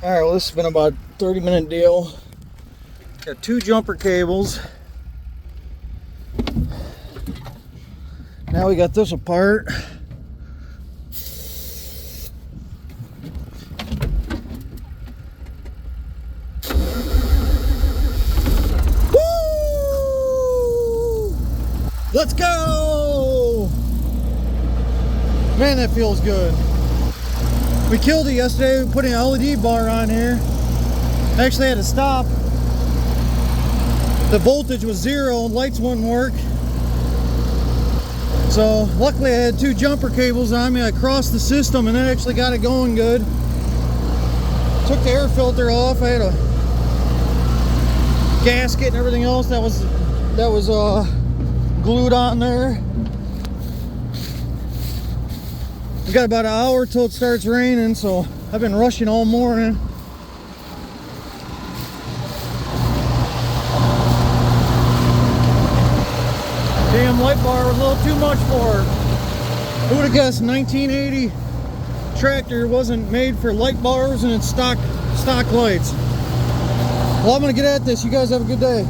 All right, well, this has been about a 30-minute deal. Got 2 jumper cables. Now we got this apart. Woo! Let's go! Man, that feels good. We killed it yesterday. We put an LED bar on here. Actually had to stop. The voltage was 0 and lights wouldn't work. So luckily I had 2 jumper cables on me. I crossed the system and that actually got it going good. Took the air filter off. I had a gasket and everything else that was glued on there. We got about an hour till it starts raining, so I've been rushing all morning. Damn light bar was a little too much for her. Who would have guessed 1980 tractor wasn't made for light bars and it's stock lights. Well, I'm gonna get at this. You guys have a good day.